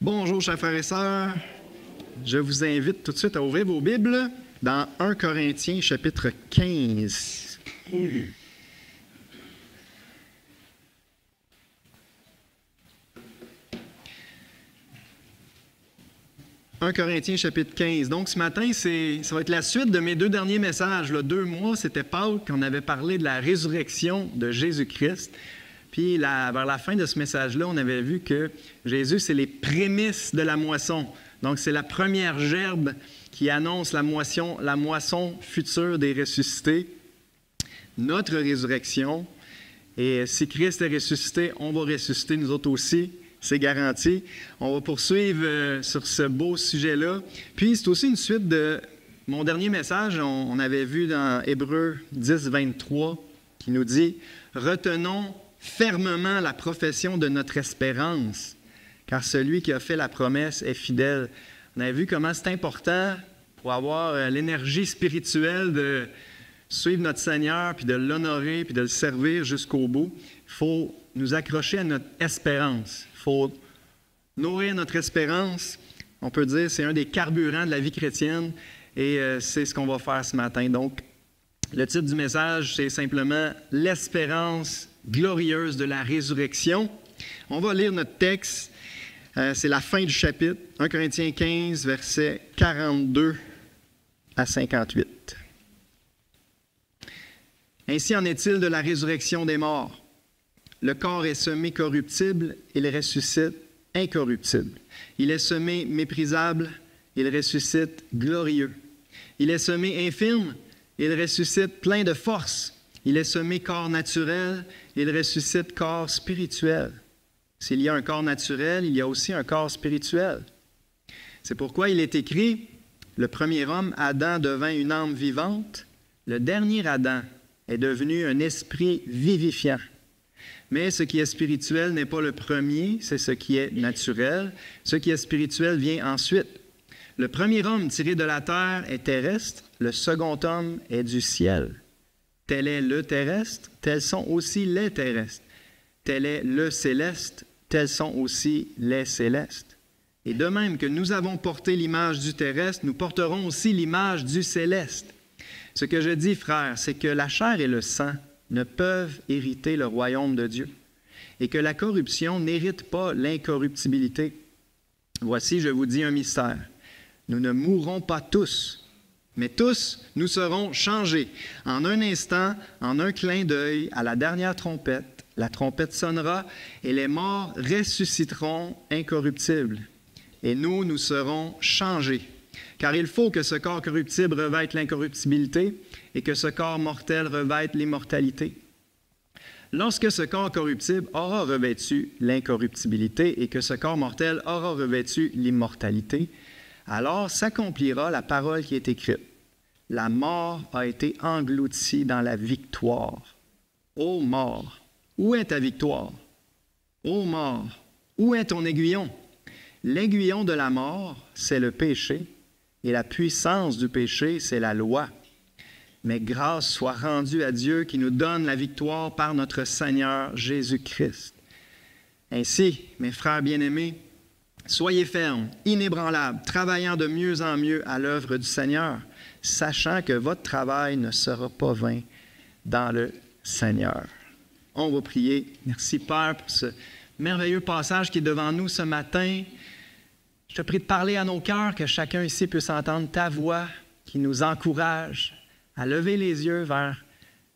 Bonjour, chers frères et sœurs. Je vous invite tout de suite à ouvrir vos Bibles dans 1 Corinthiens, chapitre 15. 1 Corinthiens, chapitre 15. Donc, ce matin, ça va être la suite de mes deux derniers messages. Là, 2 mois, c'était Pâques, on avait parlé de la résurrection de Jésus-Christ. Puis, vers la fin de ce message-là, on avait vu que Jésus, c'est les prémices de la moisson. Donc, c'est la première gerbe qui annonce la moisson future des ressuscités, notre résurrection. Et si Christ est ressuscité, on va ressusciter nous autres aussi. C'est garanti. On va poursuivre sur ce beau sujet-là. Puis, c'est aussi une suite de mon dernier message. On avait vu dans Hébreux 10, 23, qui nous dit « Retenons fermement la profession de notre espérance, car celui qui a fait la promesse est fidèle. » On avait vu comment c'est important pour avoir l'énergie spirituelle de suivre notre Seigneur, puis de l'honorer, puis de le servir jusqu'au bout. Il faut nous accrocher à notre espérance. Il faut nourrir notre espérance. On peut dire que c'est un des carburants de la vie chrétienne et c'est ce qu'on va faire ce matin. Donc, le titre du message, c'est simplement « L'espérance glorieuse de la résurrection ». On va lire notre texte. C'est la fin du chapitre, 1 Corinthiens 15, versets 42 à 58. « Ainsi en est-il de la résurrection des morts. Le corps est semé corruptible, il ressuscite incorruptible. Il est semé méprisable, il ressuscite glorieux. Il est semé infirme, il ressuscite plein de force. Il est semé corps naturel, il ressuscite corps spirituel. S'il y a un corps naturel, il y a aussi un corps spirituel. C'est pourquoi il est écrit, le premier homme, Adam, devint une âme vivante. Le dernier Adam est devenu un esprit vivifiant. Mais ce qui est spirituel n'est pas le premier, c'est ce qui est naturel. Ce qui est spirituel vient ensuite. Le premier homme tiré de la terre est terrestre, le second homme est du ciel. Tel est le terrestre, tels sont aussi les terrestres. Tel est le céleste, tels sont aussi les célestes. Et de même que nous avons porté l'image du terrestre, nous porterons aussi l'image du céleste. Ce que je dis, frères, c'est que la chair et le sang ne peuvent hériter le royaume de Dieu, et que la corruption n'hérite pas l'incorruptibilité. Voici, je vous dis un mystère. Nous ne mourrons pas tous, mais tous nous serons changés. En un instant, en un clin d'œil, à la dernière trompette, la trompette sonnera, et les morts ressusciteront incorruptibles, et nous serons changés. Car il faut que ce corps corruptible revête l'incorruptibilité et que ce corps mortel revête l'immortalité. Lorsque ce corps corruptible aura revêtu l'incorruptibilité et que ce corps mortel aura revêtu l'immortalité, alors s'accomplira la parole qui est écrite. La mort a été engloutie dans la victoire. Ô mort, où est ta victoire? Ô mort, où est ton aiguillon? L'aiguillon de la mort, c'est le péché. Et la puissance du péché, c'est la loi. Mais grâce soit rendue à Dieu qui nous donne la victoire par notre Seigneur Jésus-Christ. Ainsi, mes frères bien-aimés, soyez fermes, inébranlables, travaillant de mieux en mieux à l'œuvre du Seigneur, sachant que votre travail ne sera pas vain dans le Seigneur. On va prier. Merci Père pour ce merveilleux passage qui est devant nous ce matin. Je te prie de parler à nos cœurs, que chacun ici puisse entendre ta voix qui nous encourage à lever les yeux vers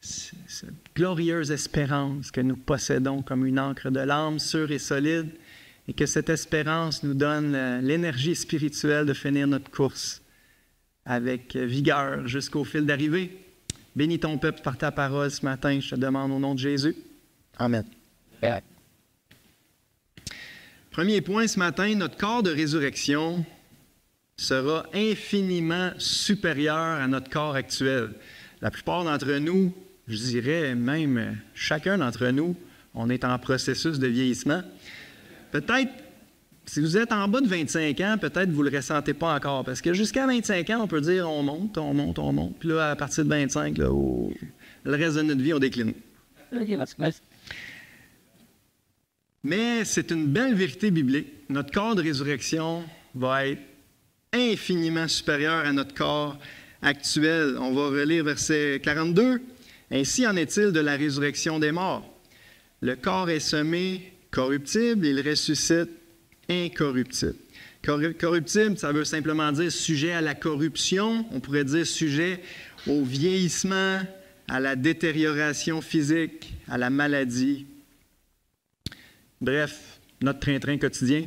cette glorieuse espérance que nous possédons comme une ancre de l'âme sûre et solide, et que cette espérance nous donne l'énergie spirituelle de finir notre course avec vigueur jusqu'au fil d'arrivée. Bénis ton peuple par ta parole ce matin, je te demande au nom de Jésus. Amen. Amen. Premier point ce matin, notre corps de résurrection sera infiniment supérieur à notre corps actuel. La plupart d'entre nous, je dirais même chacun d'entre nous, on est en processus de vieillissement. Peut-être, si vous êtes en bas de 25 ans, peut-être vous ne le ressentez pas encore, parce que jusqu'à 25 ans, on peut dire on monte, on monte, on monte. Puis là, à partir de 25, là, le reste de notre vie, on décline. Mais c'est une belle vérité biblique. Notre corps de résurrection va être infiniment supérieur à notre corps actuel. On va relire verset 42. « Ainsi en est-il de la résurrection des morts. Le corps est semé corruptible, il ressuscite incorruptible. » Corruptible, ça veut simplement dire sujet à la corruption. On pourrait dire sujet au vieillissement, à la détérioration physique, à la maladie. Bref, notre train-train quotidien.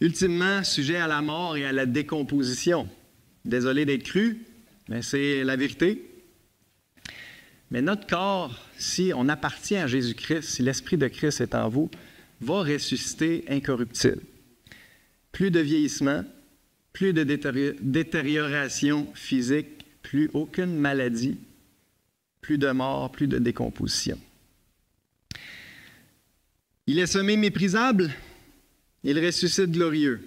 Ultimement, sujet à la mort et à la décomposition. Désolé d'être cru, mais c'est la vérité. Mais notre corps, si on appartient à Jésus-Christ, si l'Esprit de Christ est en vous, va ressusciter incorruptible. Plus de vieillissement, plus de détérioration physique, plus aucune maladie, plus de mort, plus de décomposition. Il est semé méprisable, il ressuscite glorieux.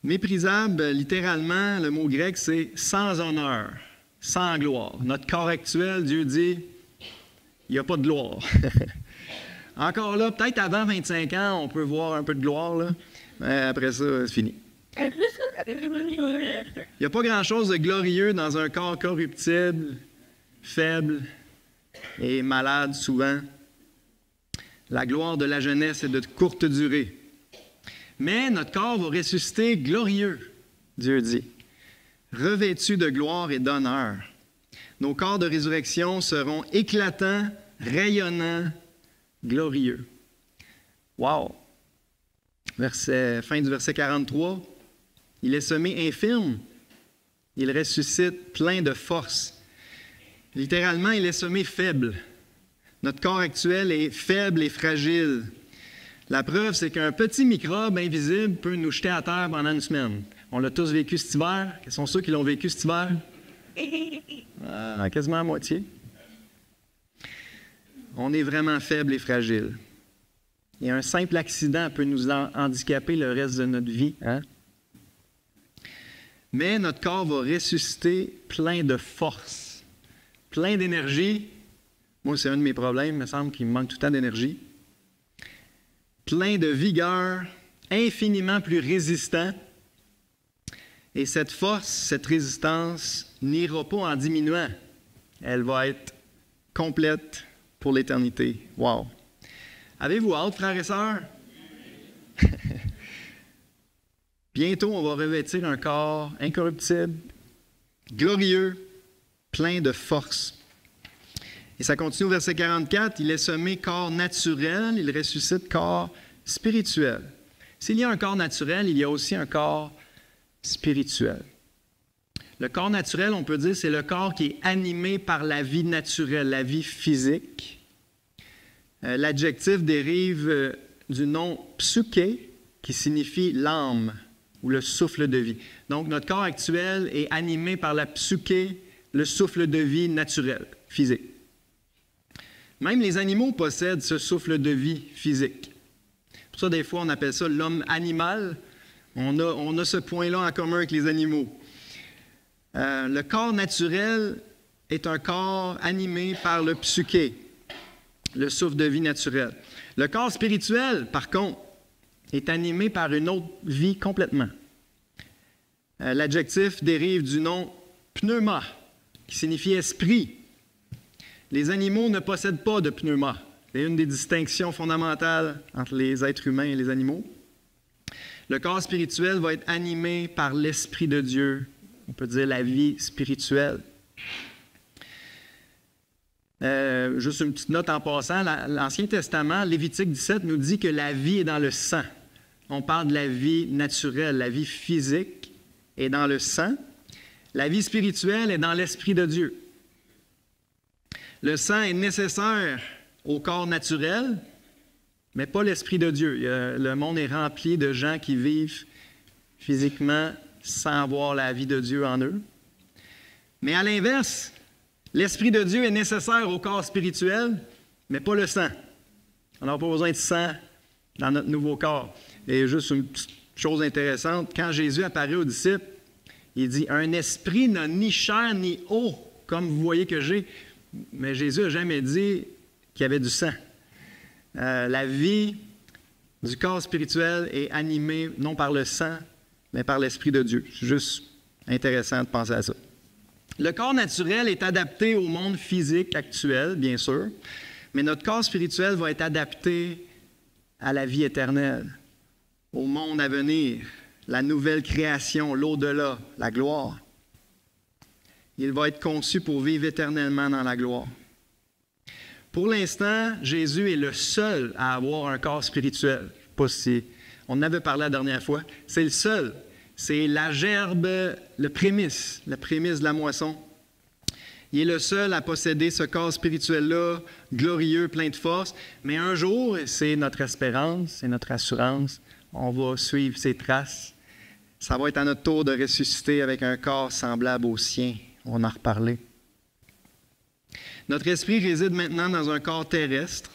Méprisable, littéralement, le mot grec, c'est sans honneur, sans gloire. Notre corps actuel, Dieu dit, il n'y a pas de gloire. Encore là, peut-être avant 25 ans, on peut voir un peu de gloire, là. Mais après ça, c'est fini. Il n'y a pas grand-chose de glorieux dans un corps corruptible, faible et malade souvent. La gloire de la jeunesse est de courte durée. Mais notre corps va ressusciter glorieux, Dieu dit, revêtu de gloire et d'honneur. Nos corps de résurrection seront éclatants, rayonnants, glorieux. Wow! Fin du verset 43. Il est semé infirme, il ressuscite plein de force. Littéralement, il est semé faible. Notre corps actuel est faible et fragile. La preuve, c'est qu'un petit microbe invisible peut nous jeter à terre pendant une semaine. On l'a tous vécu cet hiver. Quels sont ceux qui l'ont vécu cet hiver? Quasiment à moitié. On est vraiment faible et fragile. Et un simple accident peut nous handicaper le reste de notre vie. Hein? Mais notre corps va ressusciter plein de force, plein d'énergie. Moi, c'est un de mes problèmes. Il me semble qu'il me manque tout le temps d'énergie. Plein de vigueur, infiniment plus résistant. Et cette force, cette résistance n'ira pas en diminuant. Elle va être complète pour l'éternité. Wow! Avez-vous hâte, frères et sœurs? Bientôt, on va revêtir un corps incorruptible, glorieux, plein de force. Et ça continue au verset 44. Il est semé corps naturel, il ressuscite corps spirituel. S'il y a un corps naturel, il y a aussi un corps spirituel. Le corps naturel, on peut dire, c'est le corps qui est animé par la vie naturelle, la vie physique. L'adjectif dérive du nom psyché, qui signifie l'âme ou le souffle de vie. Donc, notre corps actuel est animé par la psyché, le souffle de vie naturel, physique. Même les animaux possèdent ce souffle de vie physique. Pour ça, des fois, on appelle ça l'homme animal. On a ce point-là en commun avec les animaux. Le corps naturel est un corps animé par le psyché, le souffle de vie naturel. Le corps spirituel, par contre, est animé par une autre vie complètement. L'adjectif dérive du nom pneuma, qui signifie esprit. Les animaux ne possèdent pas de pneuma. C'est une des distinctions fondamentales entre les êtres humains et les animaux. Le corps spirituel va être animé par l'Esprit de Dieu. On peut dire la vie spirituelle. Juste une petite note en passant, l'Ancien Testament, Lévitique 17, nous dit que la vie est dans le sang. On parle de la vie naturelle, la vie physique est dans le sang. La vie spirituelle est dans l'Esprit de Dieu. Le sang est nécessaire au corps naturel, mais pas l'Esprit de Dieu. Le monde est rempli de gens qui vivent physiquement sans avoir la vie de Dieu en eux. Mais à l'inverse, l'Esprit de Dieu est nécessaire au corps spirituel, mais pas le sang. On n'a pas besoin de sang dans notre nouveau corps. Et juste une petite chose intéressante, quand Jésus apparaît aux disciples, il dit « Un esprit n'a ni chair ni eau, comme vous voyez que j'ai. » Mais Jésus n'a jamais dit qu'il y avait du sang. La vie du corps spirituel est animée non par le sang, mais par l'Esprit de Dieu. C'est juste intéressant de penser à ça. Le corps naturel est adapté au monde physique actuel, bien sûr, mais notre corps spirituel va être adapté à la vie éternelle, au monde à venir, la nouvelle création, l'au-delà, la gloire. Il va être conçu pour vivre éternellement dans la gloire. Pour l'instant, Jésus est le seul à avoir un corps spirituel. Je ne sais pas si on en avait parlé la dernière fois. C'est le seul. C'est la gerbe, le prémisse de la moisson. Il est le seul à posséder ce corps spirituel-là, glorieux, plein de force. Mais un jour, c'est notre espérance, c'est notre assurance. On va suivre ses traces. Ça va être à notre tour de ressusciter avec un corps semblable au sien. On va en reparler. Notre esprit réside maintenant dans un corps terrestre,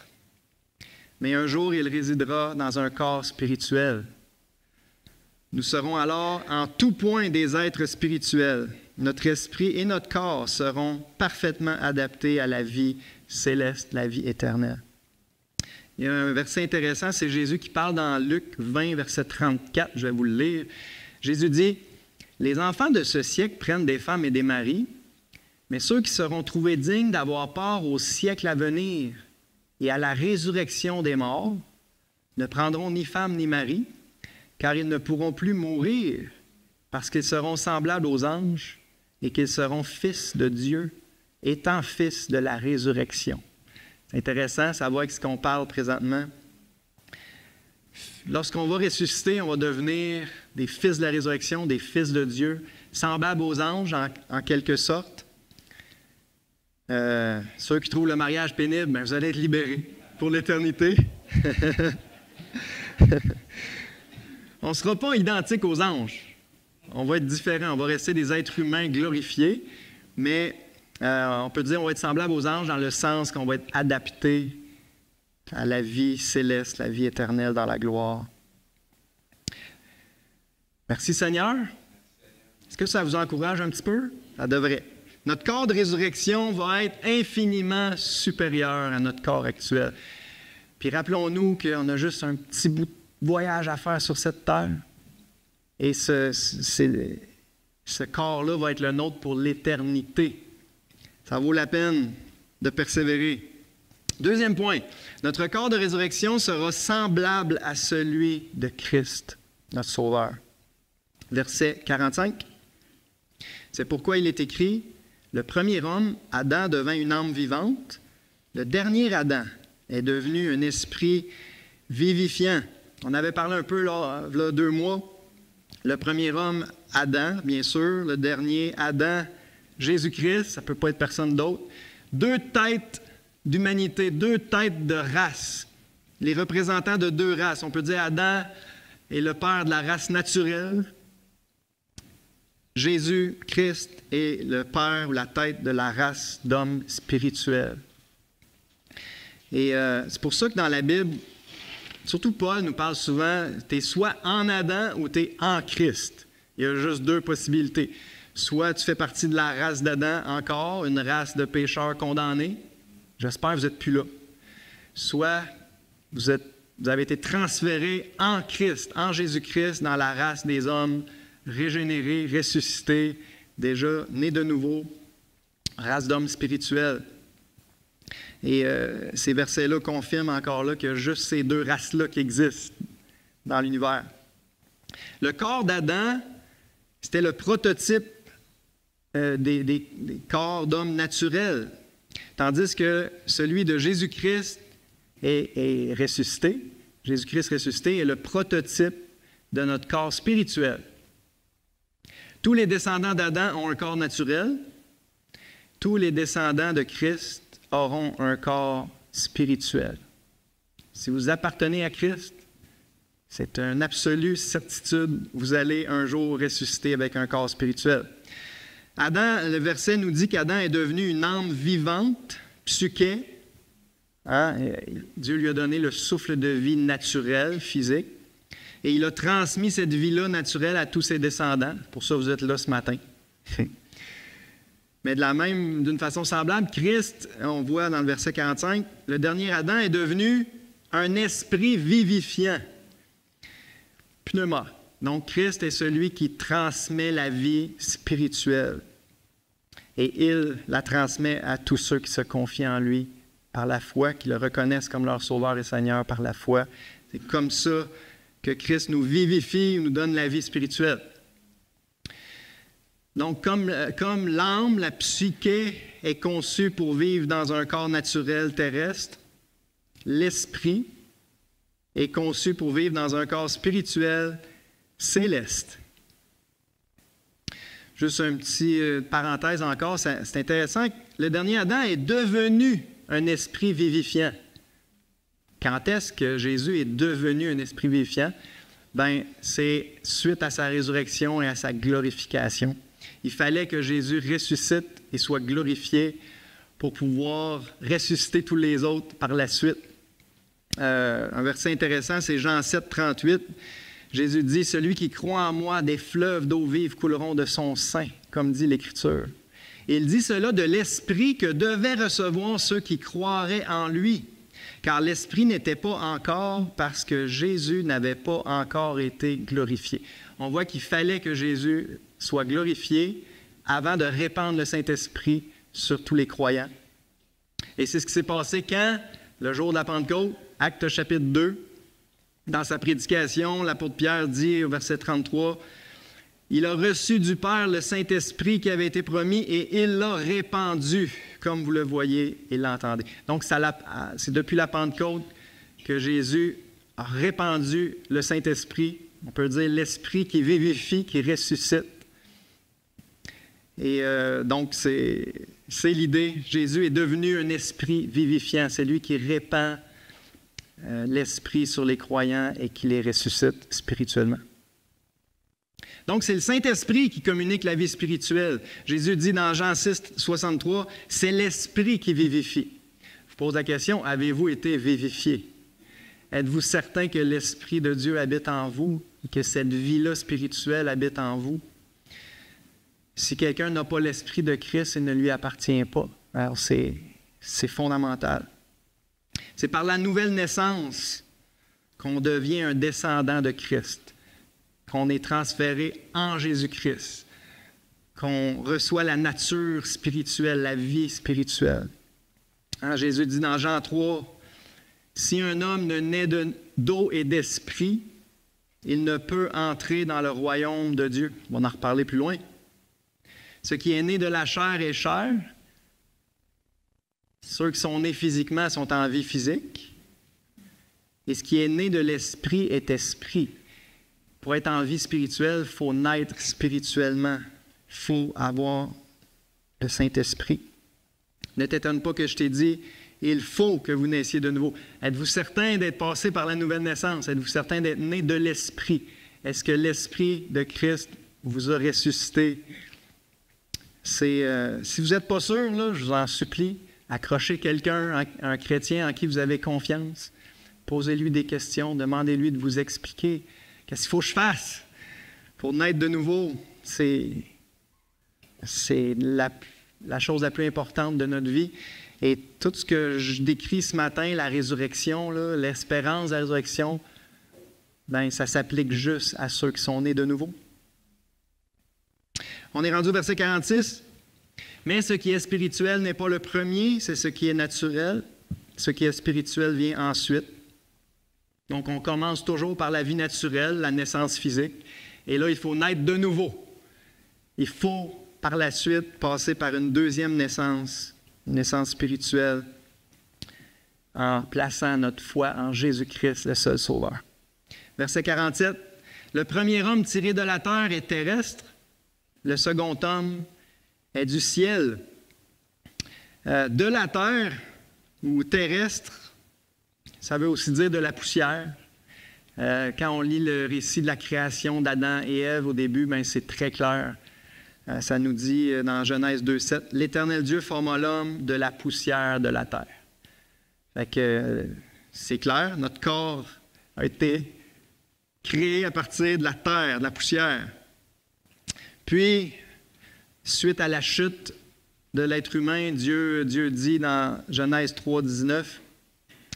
mais un jour, il résidera dans un corps spirituel. Nous serons alors en tout point des êtres spirituels. Notre esprit et notre corps seront parfaitement adaptés à la vie céleste, la vie éternelle. Il y a un verset intéressant, c'est Jésus qui parle dans Luc 20, verset 34, je vais vous le lire. Jésus dit, « Les enfants de ce siècle prennent des femmes et des maris, mais ceux qui seront trouvés dignes d'avoir part au siècle à venir et à la résurrection des morts ne prendront ni femme ni mari, car ils ne pourront plus mourir parce qu'ils seront semblables aux anges et qu'ils seront fils de Dieu, étant fils de la résurrection. » C'est intéressant, ça va avec ce qu'on parle présentement. Lorsqu'on va ressusciter, on va devenir des fils de la résurrection, des fils de Dieu, semblables aux anges en quelque sorte. Ceux qui trouvent le mariage pénible, bien, vous allez être libérés pour l'éternité. On ne sera pas identique aux anges. On va être différents. On va rester des êtres humains glorifiés, mais on peut dire qu'on va être semblable aux anges dans le sens qu'on va être adapté à la vie céleste, la vie éternelle dans la gloire. Merci Seigneur. Est-ce que ça vous encourage un petit peu? Ça devrait. Notre corps de résurrection va être infiniment supérieur à notre corps actuel. Puis rappelons-nous qu'on a juste un petit bout de voyage à faire sur cette terre. Et ce corps-là va être le nôtre pour l'éternité. Ça vaut la peine de persévérer. Deuxième point, notre corps de résurrection sera semblable à celui de Christ, notre Sauveur. Verset 45. C'est pourquoi il est écrit, « Le premier homme, Adam, devint une âme vivante. Le dernier Adam est devenu un esprit vivifiant. » On avait parlé un peu là, il y a 2 mois. Le premier homme, Adam, bien sûr. Le dernier, Adam, Jésus-Christ. Ça ne peut pas être personne d'autre. 2 têtes d'humanité, 2 têtes de race. Les représentants de 2 races. On peut dire Adam est le père de la race naturelle. Jésus-Christ est le père ou la tête de la race d'hommes spirituels. Et c'est pour ça que dans la Bible, surtout Paul nous parle souvent, tu es soit en Adam ou tu es en Christ. Il y a juste 2 possibilités. Soit tu fais partie de la race d'Adam encore, une race de pécheurs condamnés. J'espère que vous n'êtes plus là. Soit vous avez été transféré en Christ, en Jésus-Christ, dans la race des hommes régénérés, ressuscités, déjà nés de nouveau, race d'hommes spirituels. Et ces versets-là confirment encore là qu'il y a juste ces 2 races-là qui existent dans l'univers. Le corps d'Adam, c'était le prototype des corps d'hommes naturels, tandis que celui de Jésus-Christ est ressuscité. Jésus-Christ ressuscité est le prototype de notre corps spirituel. Tous les descendants d'Adam ont un corps naturel. Tous les descendants de Christ auront un corps spirituel. Si vous appartenez à Christ, c'est une absolue certitude, vous allez un jour ressusciter avec un corps spirituel. Adam, le verset nous dit qu'Adam est devenu une âme vivante, psyché. Dieu lui a donné le souffle de vie naturel, physique, et il a transmis cette vie-là naturelle à tous ses descendants. Pour ça, vous êtes là ce matin. Mais d'une façon semblable, Christ, on voit dans le verset 45, le dernier Adam est devenu un esprit vivifiant. Pneuma. Donc, Christ est celui qui transmet la vie spirituelle. Et il la transmet à tous ceux qui se confient en lui par la foi, qui le reconnaissent comme leur Sauveur et Seigneur par la foi. C'est comme ça que Christ nous vivifie, nous donne la vie spirituelle. Donc, comme l'âme, la psyché est conçue pour vivre dans un corps naturel terrestre, l'esprit est conçu pour vivre dans un corps spirituel céleste. Juste une petite parenthèse encore, c'est intéressant. Le dernier Adam est devenu un esprit vivifiant. Quand est-ce que Jésus est devenu un esprit vivifiant? Bien, c'est suite à sa résurrection et à sa glorification. Il fallait que Jésus ressuscite et soit glorifié pour pouvoir ressusciter tous les autres par la suite. Un verset intéressant, c'est Jean 7, 38. Jésus dit, « Celui qui croit en moi, des fleuves d'eau vive couleront de son sein, comme dit l'Écriture. » Et il dit cela de l'Esprit que devaient recevoir ceux qui croiraient en lui, car l'Esprit n'était pas encore parce que Jésus n'avait pas encore été glorifié. On voit qu'il fallait que Jésus soit glorifié avant de répandre le Saint-Esprit sur tous les croyants. Et c'est ce qui s'est passé quand, le jour de la Pentecôte, Actes chapitre 2, dans sa prédication, l'apôtre Pierre dit au verset 33, « Il a reçu du Père le Saint-Esprit qui avait été promis et il l'a répandu, comme vous le voyez et l'entendez. » Donc, c'est depuis la Pentecôte que Jésus a répandu le Saint-Esprit, on peut dire l'Esprit qui vivifie, qui ressuscite. Et donc, c'est l'idée. Jésus est devenu un esprit vivifiant. C'est lui qui répand l'Esprit sur les croyants et qui les ressuscite spirituellement. Donc, c'est le Saint-Esprit qui communique la vie spirituelle. Jésus dit dans Jean 6, 63, « C'est l'Esprit qui vivifie. » Je vous pose la question, avez-vous été vivifié? Êtes-vous certain que l'Esprit de Dieu habite en vous et que cette vie-là spirituelle habite en vous? Si quelqu'un n'a pas l'Esprit de Christ, il ne lui appartient pas. Alors, c'est fondamental. C'est par la nouvelle naissance qu'on devient un descendant de Christ, qu'on est transféré en Jésus-Christ, qu'on reçoit la nature spirituelle, la vie spirituelle. Hein, Jésus dit dans Jean 3, « Si un homme ne naît d'eau et d'esprit, il ne peut entrer dans le royaume de Dieu. » On va en reparler plus loin. Ce qui est né de la chair est chair. Ceux qui sont nés physiquement sont en vie physique. Et ce qui est né de l'esprit est esprit. Pour être en vie spirituelle, il faut naître spirituellement. Il faut avoir le Saint-Esprit. Ne t'étonne pas que je t'ai dit, il faut que vous naissiez de nouveau. Êtes-vous certain d'être passé par la nouvelle naissance? Êtes-vous certain d'être né de l'Esprit? Est-ce que l'Esprit de Christ vous a ressuscité? Si vous n'êtes pas sûr, là, je vous en supplie, accrochez quelqu'un, un chrétien en qui vous avez confiance. Posez-lui des questions, demandez-lui de vous expliquer. Qu'est-ce qu'il faut que je fasse pour naître de nouveau? C'est la chose la plus importante de notre vie. Et tout ce que je décris ce matin, la résurrection, là, l'espérance de la résurrection, ben, ça s'applique juste à ceux qui sont nés de nouveau. On est rendu au verset 46. « Mais ce qui est spirituel n'est pas le premier, c'est ce qui est naturel. Ce qui est spirituel vient ensuite. » Donc, on commence toujours par la vie naturelle, la naissance physique. Et là, il faut naître de nouveau. Il faut, par la suite, passer par une deuxième naissance, une naissance spirituelle, en plaçant notre foi en Jésus-Christ, le seul Sauveur. Verset 47. « Le premier homme tiré de la terre est terrestre. Le second homme est du ciel. » De la terre, ou terrestre, ça veut aussi dire de la poussière. Quand on lit le récit de la création d'Adam et Ève au début, ben, c'est très clair. Ça nous dit dans Genèse 2,7, « L'Éternel Dieu forma l'homme de la poussière de la terre. » Fait que c'est clair, notre corps a été créé à partir de la terre, de la poussière. Puis, suite à la chute de l'être humain, Dieu dit dans Genèse 3, 19,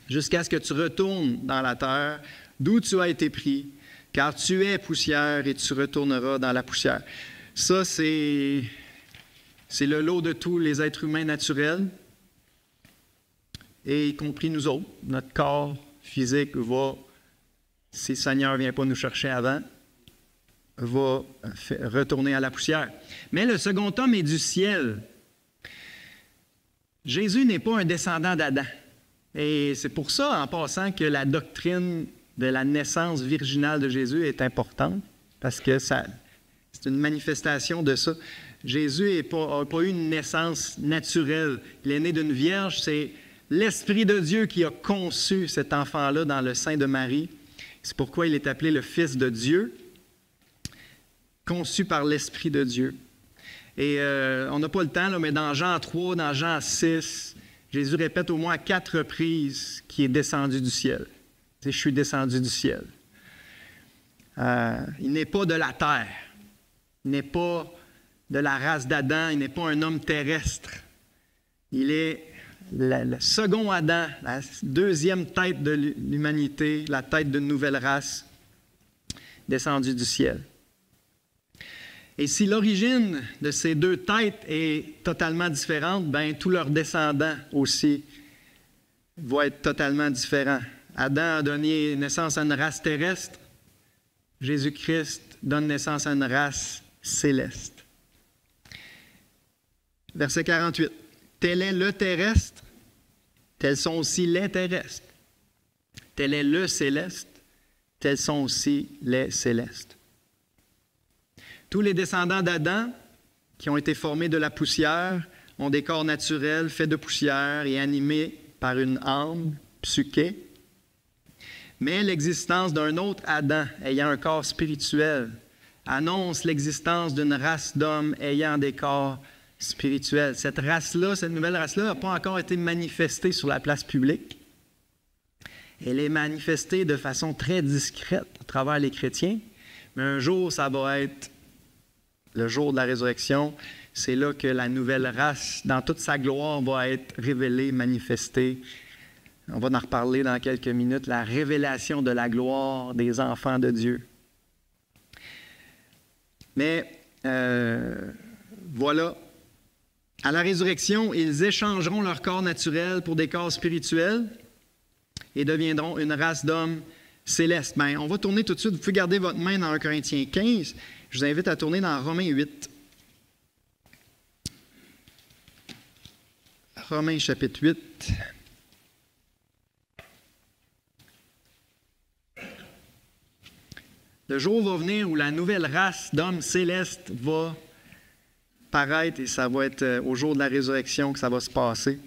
jusqu'à ce que tu retournes dans la terre, d'où tu as été pris, car tu es poussière et tu retourneras dans la poussière. » Ça, c'est le lot de tous les êtres humains naturels, et y compris nous autres. Notre corps physique va, si le Seigneur ne vient pas nous chercher avant, va retourner à la poussière. Mais le second homme est du ciel. Jésus n'est pas un descendant d'Adam. Et c'est pour ça, en passant, que la doctrine de la naissance virginale de Jésus est importante, parce que c'est une manifestation de ça. Jésus n'a pas eu une naissance naturelle. Il est né d'une vierge, c'est l'Esprit de Dieu qui a conçu cet enfant-là dans le sein de Marie. C'est pourquoi il est appelé le Fils de Dieu, conçu par l'Esprit de Dieu. Et on n'a pas le temps, là, mais dans Jean 3, dans Jean 6, Jésus répète au moins à 4 reprises qu'il est descendu du ciel. Je suis descendu du ciel. Il n'est pas de la terre. Il n'est pas de la race d'Adam. Il n'est pas un homme terrestre. Il est le second Adam, la deuxième tête de l'humanité, la tête d'une nouvelle race, descendue du ciel. Et si l'origine de ces deux têtes est totalement différente, bien, tous leurs descendants aussi vont être totalement différents. Adam a donné naissance à une race terrestre. Jésus-Christ donne naissance à une race céleste. Verset 48. Tel est le terrestre, tels sont aussi les terrestres. Tel est le céleste, tels sont aussi les célestes. Tous les descendants d'Adam, qui ont été formés de la poussière, ont des corps naturels faits de poussière et animés par une âme, psyché. Mais l'existence d'un autre Adam, ayant un corps spirituel, annonce l'existence d'une race d'hommes ayant des corps spirituels. Cette race-là, cette nouvelle race-là, n'a pas encore été manifestée sur la place publique. Elle est manifestée de façon très discrète à travers les chrétiens, mais un jour, ça va être le jour de la résurrection. C'est là que la nouvelle race, dans toute sa gloire, va être révélée, manifestée. On va en reparler dans quelques minutes, la révélation de la gloire des enfants de Dieu. Mais voilà, à la résurrection, ils échangeront leur corps naturel pour des corps spirituels et deviendront une race d'hommes célestes. Bien, on va tourner tout de suite. Vous pouvez garder votre main dans 1 Corinthiens 15. Je vous invite à tourner dans Romains 8. Romains chapitre 8. Le jour va venir où la nouvelle race d'hommes célestes va paraître et ça va être au jour de la résurrection que ça va se passer.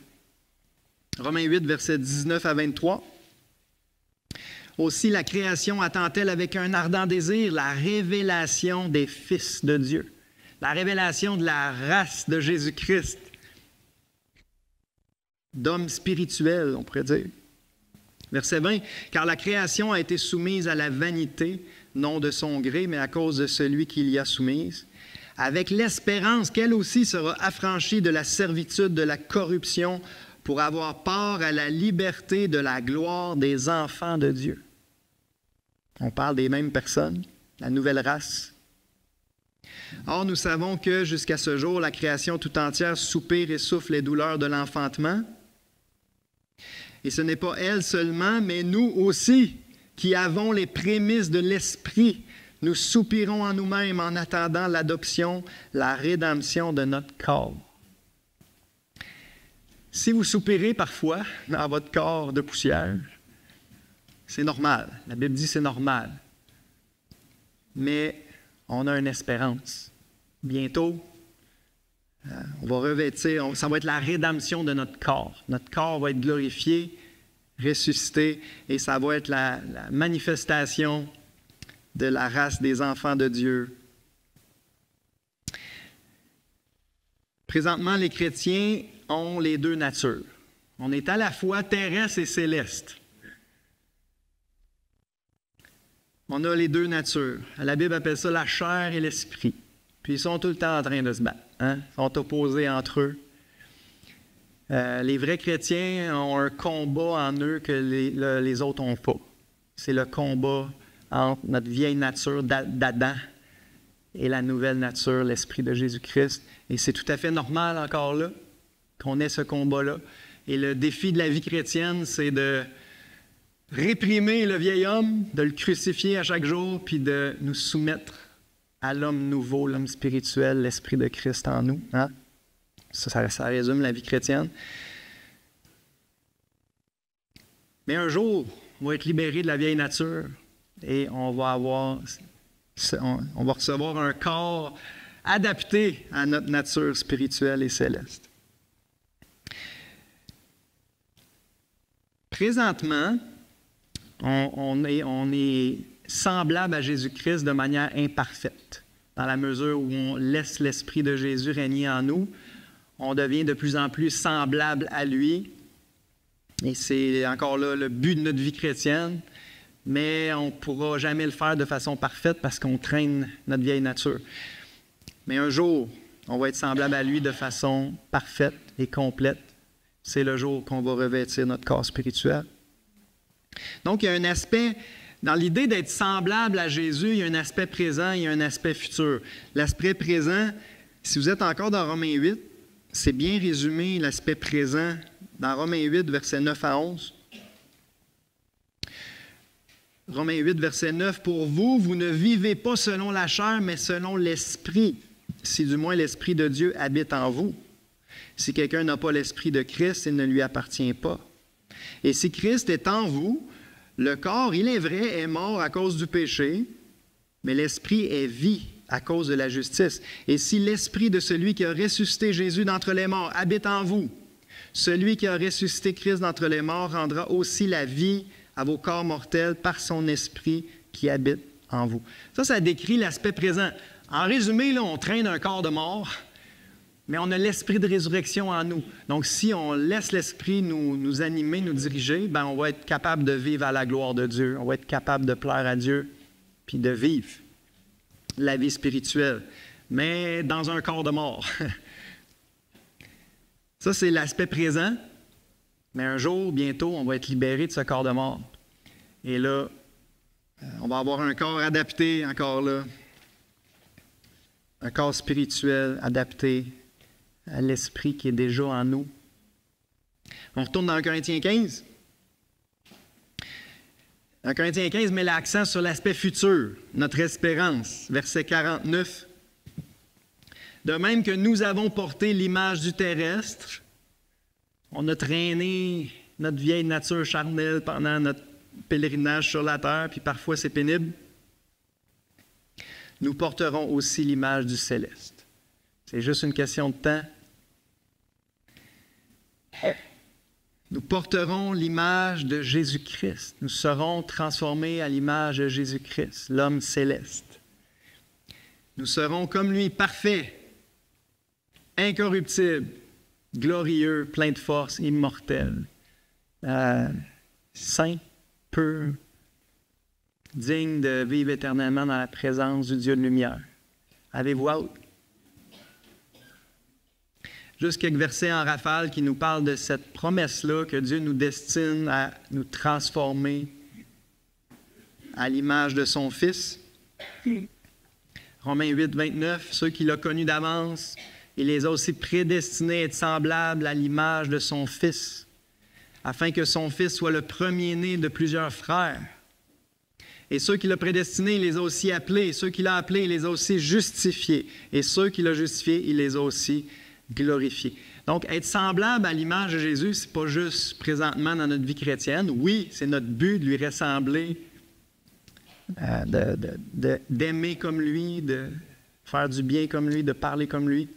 Romains 8, versets 19 à 23. Aussi la création attend-elle avec un ardent désir la révélation des fils de Dieu, la révélation de la race de Jésus-Christ, d'hommes spirituels, on pourrait dire. Verset 20, « Car la création a été soumise à la vanité, non de son gré, mais à cause de celui qui l'y a soumise, avec l'espérance qu'elle aussi sera affranchie de la servitude de la corruption pour avoir part à la liberté de la gloire des enfants de Dieu. » On parle des mêmes personnes, la nouvelle race. Or, nous savons que jusqu'à ce jour, la création tout entière soupire et souffle les douleurs de l'enfantement. Et ce n'est pas elle seulement, mais nous aussi, qui avons les prémices de l'Esprit, nous soupirons en nous-mêmes en attendant l'adoption, la rédemption de notre corps. Si vous soupirez parfois dans votre corps de poussière, c'est normal. La Bible dit que c'est normal. Mais on a une espérance. Bientôt, on va revêtir, ça va être la rédemption de notre corps. Notre corps va être glorifié, ressuscité, et ça va être la manifestation de la race des enfants de Dieu. Présentement, les chrétiens ont les deux natures. On est à la fois terrestre et céleste. On a les deux natures. La Bible appelle ça la chair et l'esprit. Puis ils sont tout le temps en train de se battre. Hein? Ils sont opposés entre eux. Les vrais chrétiens ont un combat en eux que les autres n'ont pas. C'est le combat entre notre vieille nature d'Adam et la nouvelle nature, l'Esprit de Jésus-Christ. Et c'est tout à fait normal encore là qu'on ait ce combat-là. Et le défi de la vie chrétienne, c'est de réprimer le vieil homme, de le crucifier à chaque jour, puis de nous soumettre à l'homme nouveau, l'homme spirituel, l'Esprit de Christ en nous. Hein? Ça résume la vie chrétienne. Mais un jour, on va être libéré de la vieille nature et on va recevoir un corps adapté à notre nature spirituelle et céleste. Présentement, on est semblable à Jésus-Christ de manière imparfaite. Dans la mesure où on laisse l'Esprit de Jésus régner en nous, on devient de plus en plus semblable à lui. Et c'est encore là le but de notre vie chrétienne. Mais on ne pourra jamais le faire de façon parfaite parce qu'on traîne notre vieille nature. Mais un jour, on va être semblable à lui de façon parfaite et complète. C'est le jour qu'on va revêtir notre corps spirituel. Donc, il y a un aspect, dans l'idée d'être semblable à Jésus, il y a un aspect présent, il y a un aspect futur. L'aspect présent, si vous êtes encore dans Romains 8, c'est bien résumé l'aspect présent dans Romains 8, versets 9 à 11. Romains 8, verset 9, « Pour vous, vous ne vivez pas selon la chair, mais selon l'Esprit, si du moins l'Esprit de Dieu habite en vous. Si quelqu'un n'a pas l'Esprit de Christ, il ne lui appartient pas. Et si Christ est en vous, le corps, il est vrai, est mort à cause du péché, mais l'Esprit est vie à cause de la justice. Et si l'Esprit de celui qui a ressuscité Jésus d'entre les morts habite en vous, celui qui a ressuscité Christ d'entre les morts rendra aussi la vie à vos corps mortels par son Esprit qui habite en vous. » Ça décrit l'aspect présent. En résumé, là, on traîne un corps de mort, mais on a l'Esprit de résurrection en nous. Donc, si on laisse l'Esprit nous animer, nous diriger, ben, on va être capable de vivre à la gloire de Dieu. On va être capable de plaire à Dieu, puis de vivre la vie spirituelle, mais dans un corps de mort. Ça, c'est l'aspect présent. Mais un jour, bientôt, on va être libéré de ce corps de mort. Et là, on va avoir un corps adapté, encore là. Un corps spirituel adapté à l'Esprit qui est déjà en nous. On retourne dans 1 Corinthiens 15. 1 Corinthiens 15 met l'accent sur l'aspect futur, notre espérance. Verset 49. « De même que nous avons porté l'image du terrestre, on a traîné notre vieille nature charnelle pendant notre pèlerinage sur la terre, puis parfois c'est pénible. Nous porterons aussi l'image du céleste. » C'est juste une question de temps. Nous porterons l'image de Jésus-Christ. Nous serons transformés à l'image de Jésus-Christ, l'homme céleste. Nous serons comme lui, parfaits, incorruptibles, glorieux, plein de force, immortel, saint, pur, digne de vivre éternellement dans la présence du Dieu de lumière. Avez-vous hâte? Juste quelques versets en rafale qui nous parlent de cette promesse-là que Dieu nous destine à nous transformer à l'image de son Fils. Romains 8, 29, ceux qu'il a connus d'avance, il les a aussi prédestinés à être semblables à l'image de son Fils, afin que son Fils soit le premier-né de plusieurs frères. Et ceux qu'il a prédestinés, il les a aussi appelés. Ceux qu'il a appelés, il les a aussi justifiés. Et ceux qu'il a justifiés, il les a aussi glorifiés. Donc, être semblable à l'image de Jésus, ce n'est pas juste présentement dans notre vie chrétienne. Oui, c'est notre but de lui ressembler, d'aimer comme lui, de faire du bien comme lui, de parler comme lui.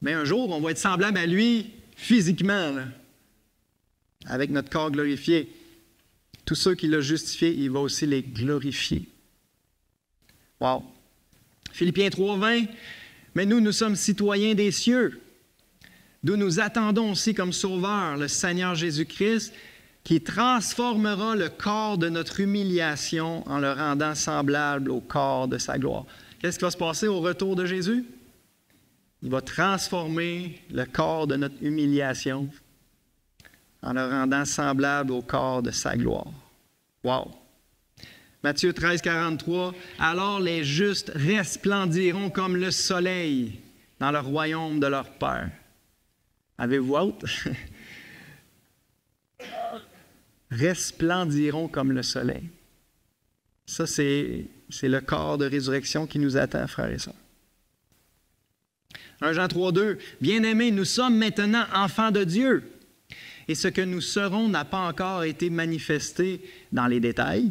Mais un jour, on va être semblable à lui physiquement, là, avec notre corps glorifié. Tous ceux qu'il a justifiés, il va aussi les glorifier. Wow! Philippiens 3, 20. Mais nous sommes citoyens des cieux, d'où nous attendons aussi comme sauveur le Seigneur Jésus-Christ, qui transformera le corps de notre humiliation en le rendant semblable au corps de sa gloire. Qu'est-ce qui va se passer au retour de Jésus? Il va transformer le corps de notre humiliation en le rendant semblable au corps de sa gloire. Wow! Matthieu 13, 43, « Alors les justes resplendiront comme le soleil dans le royaume de leur Père. » Avez-vous hâte? Resplendiront comme le soleil. Ça, c'est le corps de résurrection qui nous attend, frères et sœurs. 1 Jean 3, 2, « Bien-aimés, nous sommes maintenant enfants de Dieu, et ce que nous serons n'a pas encore été manifesté dans les détails,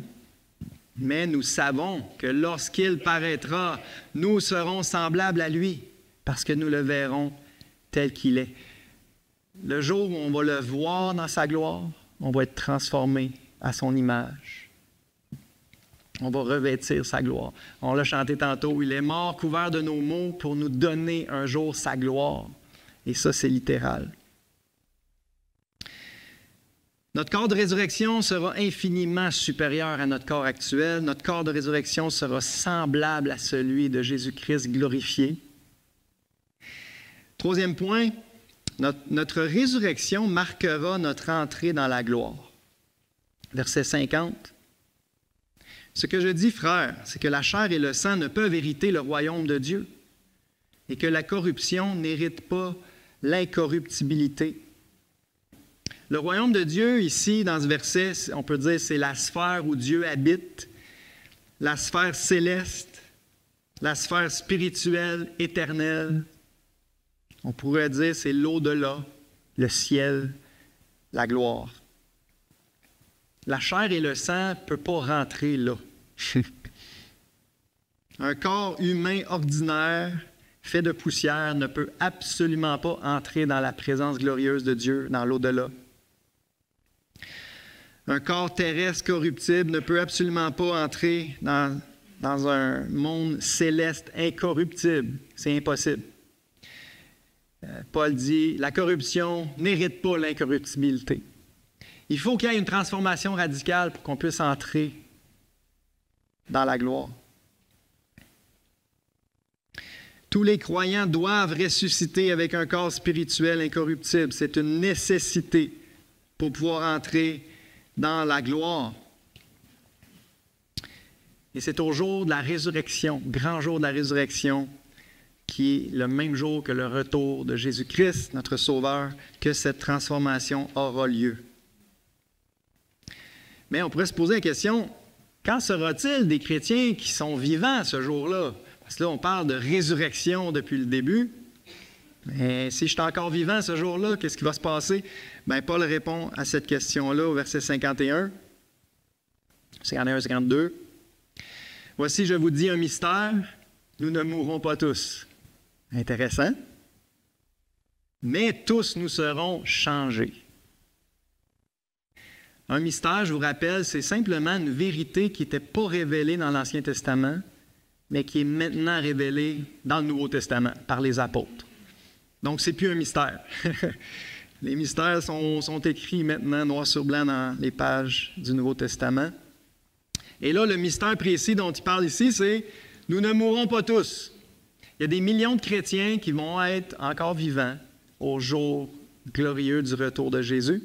mais nous savons que lorsqu'il paraîtra, nous serons semblables à lui, parce que nous le verrons tel qu'il est. » Le jour où on va le voir dans sa gloire, on va être transformé à son image. On va revêtir sa gloire. On l'a chanté tantôt, il est mort couvert de nos maux pour nous donner un jour sa gloire. Et ça, c'est littéral. Notre corps de résurrection sera infiniment supérieur à notre corps actuel. Notre corps de résurrection sera semblable à celui de Jésus-Christ glorifié. Troisième point, notre résurrection marquera notre entrée dans la gloire. Verset 50. Ce que je dis, frères, c'est que la chair et le sang ne peuvent hériter le royaume de Dieu et que la corruption n'hérite pas l'incorruptibilité. Le royaume de Dieu, ici, dans ce verset, on peut dire c'est la sphère où Dieu habite, la sphère céleste, la sphère spirituelle, éternelle. On pourrait dire c'est l'au-delà, le ciel, la gloire. La chair et le sang ne peuvent pas rentrer là. Un corps humain ordinaire, fait de poussière, ne peut absolument pas entrer dans la présence glorieuse de Dieu, dans l'au-delà. Un corps terrestre corruptible ne peut absolument pas entrer dans un monde céleste incorruptible. C'est impossible. Paul dit, la corruption n'hérite pas l'incorruptibilité. Il faut qu'il y ait une transformation radicale pour qu'on puisse entrer dans la gloire. Tous les croyants doivent ressusciter avec un corps spirituel incorruptible. C'est une nécessité pour pouvoir entrer dans la gloire. Et c'est au jour de la résurrection, grand jour de la résurrection, qui est le même jour que le retour de Jésus-Christ, notre Sauveur, que cette transformation aura lieu. Mais on pourrait se poser la question, qu'en sera-t-il des chrétiens qui sont vivants ce jour-là? Parce que là, on parle de résurrection depuis le début. Mais si je suis encore vivant ce jour-là, qu'est-ce qui va se passer? Bien, Paul répond à cette question-là au verset 51, 51-52. « Voici, je vous dis un mystère, nous ne mourrons pas tous. » Intéressant. « Mais tous nous serons changés. » Un mystère, je vous rappelle, c'est simplement une vérité qui n'était pas révélée dans l'Ancien Testament, mais qui est maintenant révélée dans le Nouveau Testament par les apôtres. Donc, ce n'est plus un mystère. Les mystères sont écrits maintenant noir sur blanc dans les pages du Nouveau Testament. Et là, le mystère précis dont il parle ici, c'est « Nous ne mourrons pas tous ». Il y a des millions de chrétiens qui vont être encore vivants au jour glorieux du retour de Jésus.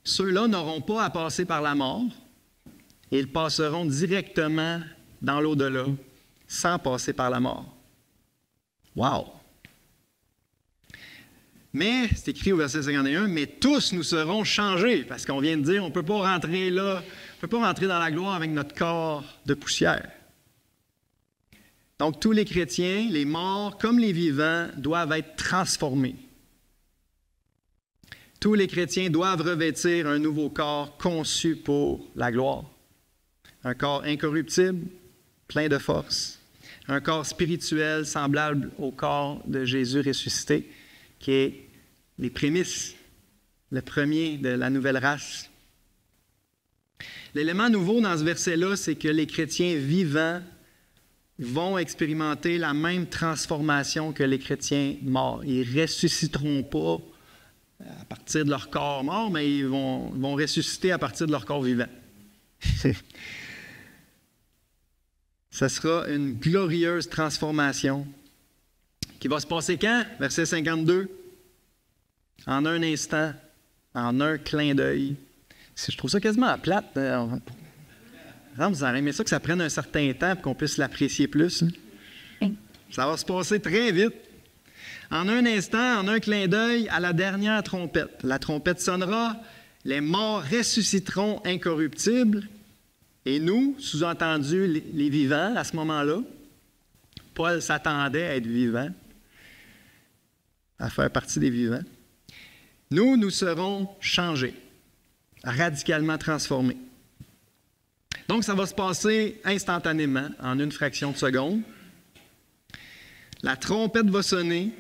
Ceux-là n'auront pas à passer par la mort et ils passeront directement dans l'au-delà sans passer par la mort. Wow! Mais, c'est écrit au verset 51, « Mais tous nous serons changés », parce qu'on vient de dire, on ne peut pas rentrer là, on ne peut pas rentrer dans la gloire avec notre corps de poussière. Donc, tous les chrétiens, les morts comme les vivants, doivent être transformés. Tous les chrétiens doivent revêtir un nouveau corps conçu pour la gloire. Un corps incorruptible, plein de force. Un corps spirituel semblable au corps de Jésus ressuscité, qui est les prémices, le premier de la nouvelle race. L'élément nouveau dans ce verset-là, c'est que les chrétiens vivants vont expérimenter la même transformation que les chrétiens morts. Ils ne ressusciteront pas à partir de leur corps mort, mais ils vont ressusciter à partir de leur corps vivant. Ça sera une glorieuse transformation qui va se passer quand? Verset 52. En un instant, en un clin d'œil. Je trouve ça quasiment plate. Vous auriez aimé ça que ça prenne un certain temps pour qu'on puisse l'apprécier plus. Ça va se passer très vite. En un instant, en un clin d'œil, à la dernière trompette. La trompette sonnera, les morts ressusciteront incorruptibles, et nous, sous-entendu les vivants à ce moment-là, Paul s'attendait à être vivant, à faire partie des vivants. Nous serons changés, radicalement transformés. Donc, ça va se passer instantanément, en une fraction de seconde. La trompette va sonner,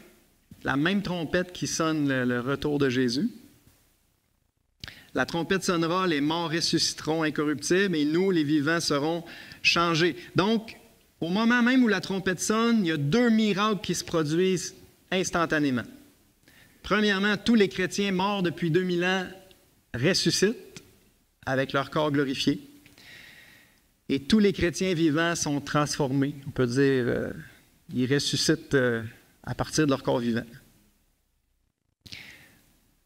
la même trompette qui sonne le retour de Jésus. La trompette sonnera, les morts ressusciteront incorruptibles et nous, les vivants, serons changés. Donc, au moment même où la trompette sonne, il y a 2 miracles qui se produisent instantanément. Premièrement, tous les chrétiens morts depuis 2000 ans ressuscitent avec leur corps glorifié. Et tous les chrétiens vivants sont transformés. On peut dire, ils ressuscitent à partir de leur corps vivant.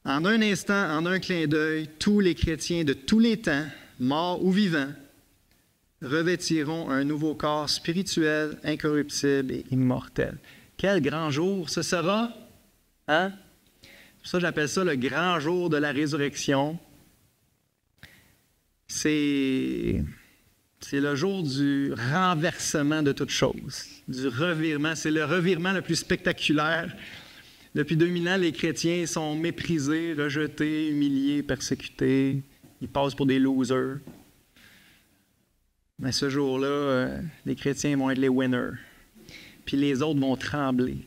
En un instant, en un clin d'œil, tous les chrétiens de tous les temps, morts ou vivants, revêtiront un nouveau corps spirituel, incorruptible et immortel. Quel grand jour ce sera! Hein? C'est pour ça que j'appelle ça le grand jour de la résurrection. C'est le jour du renversement de toutes choses, du revirement. C'est le revirement le plus spectaculaire. Depuis 2000 ans, les chrétiens sont méprisés, rejetés, humiliés, persécutés. Ils passent pour des losers. Mais ce jour-là, les chrétiens vont être les winners. Puis les autres vont trembler.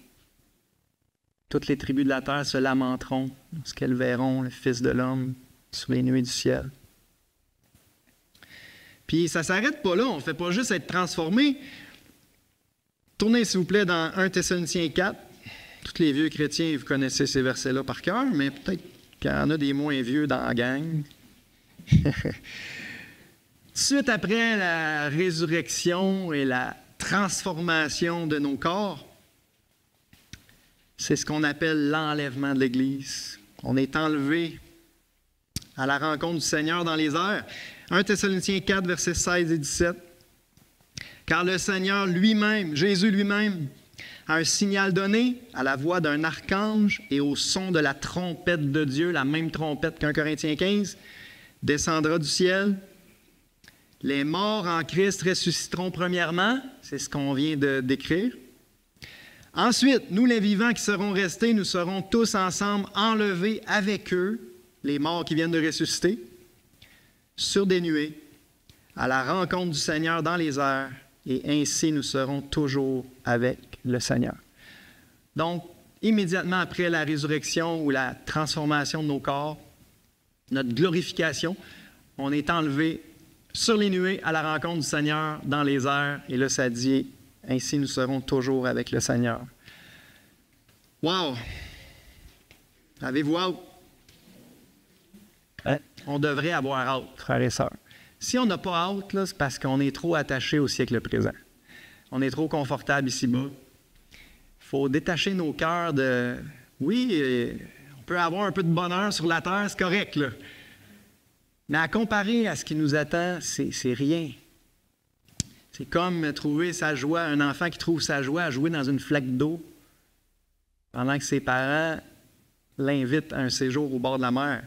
Toutes les tribus de la terre se lamenteront lorsqu'elles verront le Fils de l'homme sous les nuées du ciel. Puis ça ne s'arrête pas là, on ne fait pas juste être transformé. Tournez s'il vous plaît dans 1 Thessaloniciens 4. Tous les vieux chrétiens, vous connaissez ces versets-là par cœur, mais peut-être qu'il y en a des moins vieux dans la gang. Suite après la résurrection et la transformation de nos corps, c'est ce qu'on appelle l'enlèvement de l'Église. On est enlevé à la rencontre du Seigneur dans les airs. 1 Thessaloniciens 4, versets 16 et 17. Car le Seigneur lui-même, Jésus lui-même, a un signal donné à la voix d'un archange et au son de la trompette de Dieu, la même trompette qu'un Corinthiens 15, descendra du ciel. Les morts en Christ ressusciteront premièrement, c'est ce qu'on vient de décrire. Ensuite, nous les vivants qui serons restés, nous serons tous ensemble enlevés avec eux, les morts qui viennent de ressusciter, sur des nuées, à la rencontre du Seigneur dans les airs, et ainsi nous serons toujours avec le Seigneur. Donc, immédiatement après la résurrection ou la transformation de nos corps, notre glorification, on est enlevé sur les nuées à la rencontre du Seigneur dans les airs, et là ça dit, ainsi nous serons toujours avec le Seigneur. Wow! Avez-vous hâte? On devrait avoir hâte, frères et sœurs. Si on n'a pas hâte, là, c'est parce qu'on est trop attaché au siècle présent. On est trop confortable ici-bas. Il faut détacher nos cœurs de... Oui, on peut avoir un peu de bonheur sur la terre, c'est correct, là. Mais à comparer à ce qui nous attend, c'est rien. C'est comme trouver sa joie, un enfant qui trouve sa joie à jouer dans une flaque d'eau pendant que ses parents l'invitent à un séjour au bord de la mer.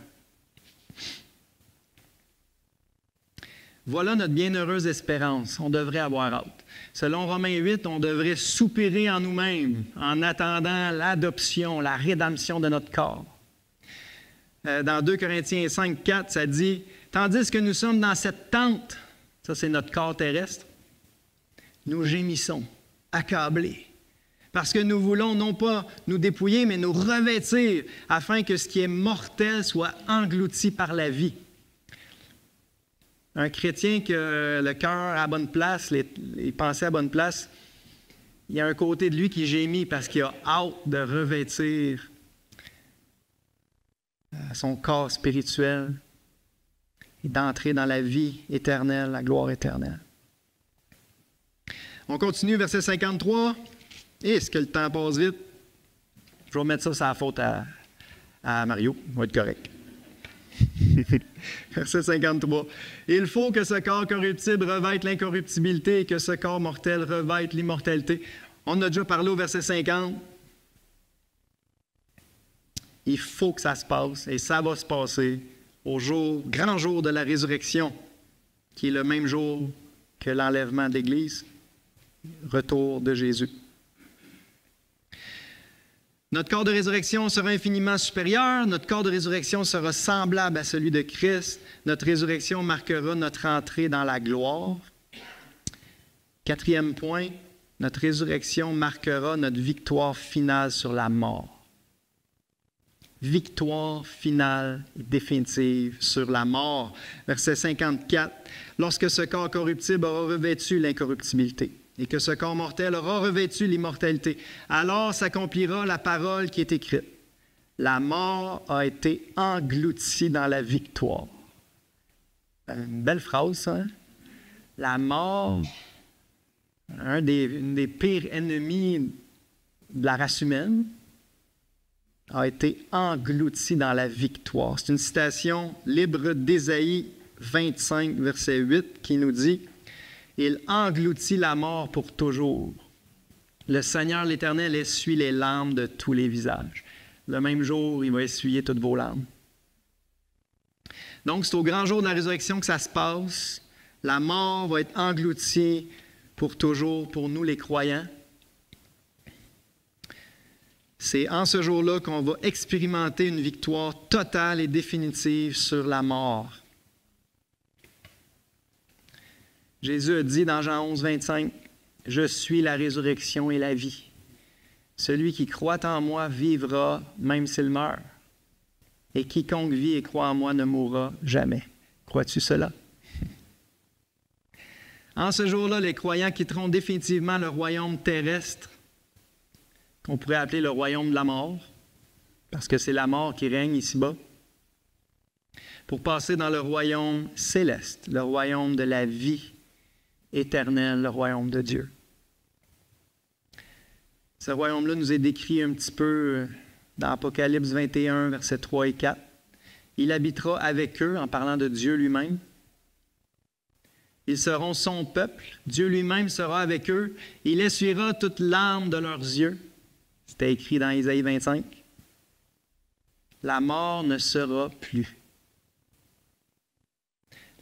Voilà notre bienheureuse espérance. On devrait avoir hâte. Selon Romains 8, on devrait soupirer en nous-mêmes en attendant l'adoption, la rédemption de notre corps. Dans 2 Corinthiens 5, 4, ça dit « Tandis que nous sommes dans cette tente, ça c'est notre corps terrestre, nous gémissons, accablés, parce que nous voulons non pas nous dépouiller, mais nous revêtir, afin que ce qui est mortel soit englouti par la vie. » Un chrétien qui a le cœur à la bonne place, les pensées à la bonne place, il y a un côté de lui qui gémit parce qu'il a hâte de revêtir son corps spirituel et d'entrer dans la vie éternelle, la gloire éternelle. On continue, verset 53. Est-ce que le temps passe vite? Je vais mettre ça sur la faute à Mario. Il va être correct. Verset 53. Il faut que ce corps corruptible revête l'incorruptibilité et que ce corps mortel revête l'immortalité. On a déjà parlé au verset 50. Il faut que ça se passe et ça va se passer au grand jour de la résurrection, qui est le même jour que l'enlèvement de l'Église, retour de Jésus. Notre corps de résurrection sera infiniment supérieur. Notre corps de résurrection sera semblable à celui de Christ. Notre résurrection marquera notre entrée dans la gloire. 4e point, notre résurrection marquera notre victoire finale sur la mort. Victoire finale et définitive sur la mort. Verset 54. Lorsque ce corps corruptible aura revêtu l'incorruptibilité et que ce corps mortel aura revêtu l'immortalité, alors s'accomplira la parole qui est écrite. La mort a été engloutie dans la victoire. Une belle phrase, ça, hein? La mort, une des pires ennemis de la race humaine, a été englouti dans la victoire. C'est une citation libre d'Ésaïe 25, verset 8, qui nous dit « Il engloutit la mort pour toujours. Le Seigneur l'Éternel essuie les larmes de tous les visages. » Le même jour, il va essuyer toutes vos larmes. Donc, c'est au grand jour de la résurrection que ça se passe. La mort va être engloutie pour toujours pour nous les croyants. C'est en ce jour-là qu'on va expérimenter une victoire totale et définitive sur la mort. Jésus a dit dans Jean 11, 25, « Je suis la résurrection et la vie. Celui qui croit en moi vivra, même s'il meurt. Et quiconque vit et croit en moi ne mourra jamais. » Crois-tu cela? En ce jour-là, les croyants quitteront définitivement le royaume terrestre, qu'on pourrait appeler le royaume de la mort, parce que c'est la mort qui règne ici-bas, pour passer dans le royaume céleste, le royaume de la vie éternelle, le royaume de Dieu. Ce royaume-là nous est décrit un petit peu dans Apocalypse 21, versets 3 et 4. Il habitera avec eux, en parlant de Dieu lui-même. Ils seront son peuple. Dieu lui-même sera avec eux. Il essuiera toute larme de leurs yeux. C'était écrit dans Ésaïe 25. La mort ne sera plus.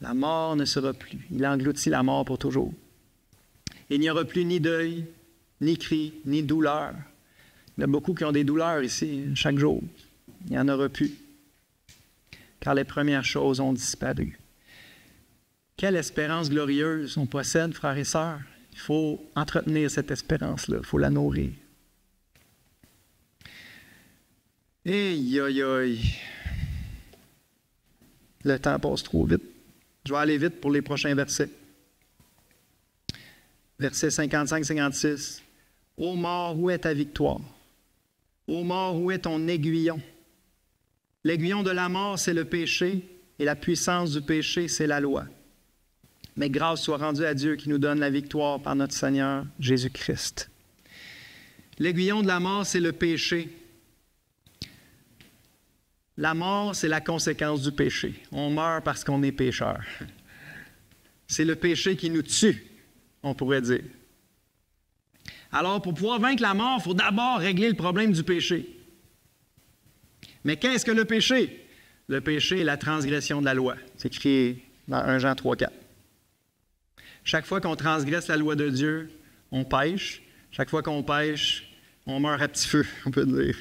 La mort ne sera plus. Il engloutit la mort pour toujours. Il n'y aura plus ni deuil, ni cri, ni douleur. Il y en a beaucoup qui ont des douleurs ici, chaque jour. Il n'y en aura plus. Car les premières choses ont disparu. Quelle espérance glorieuse on possède, frères et sœurs. Il faut entretenir cette espérance-là. Il faut la nourrir. Aïe, aïe, aïe. Le temps passe trop vite. Je vais aller vite pour les prochains versets. Versets 55-56. Ô mort, où est ta victoire? Ô mort, où est ton aiguillon? L'aiguillon de la mort, c'est le péché, et la puissance du péché, c'est la loi. Mais grâce soit rendue à Dieu qui nous donne la victoire par notre Seigneur Jésus-Christ. L'aiguillon de la mort, c'est le péché. La mort, c'est la conséquence du péché. On meurt parce qu'on est pécheur. C'est le péché qui nous tue, on pourrait dire. Alors, pour pouvoir vaincre la mort, il faut d'abord régler le problème du péché. Mais qu'est-ce que le péché? Le péché est la transgression de la loi. C'est écrit dans 1 Jean 3, 4. Chaque fois qu'on transgresse la loi de Dieu, on pêche. Chaque fois qu'on pêche, on meurt à petit feu, on peut dire.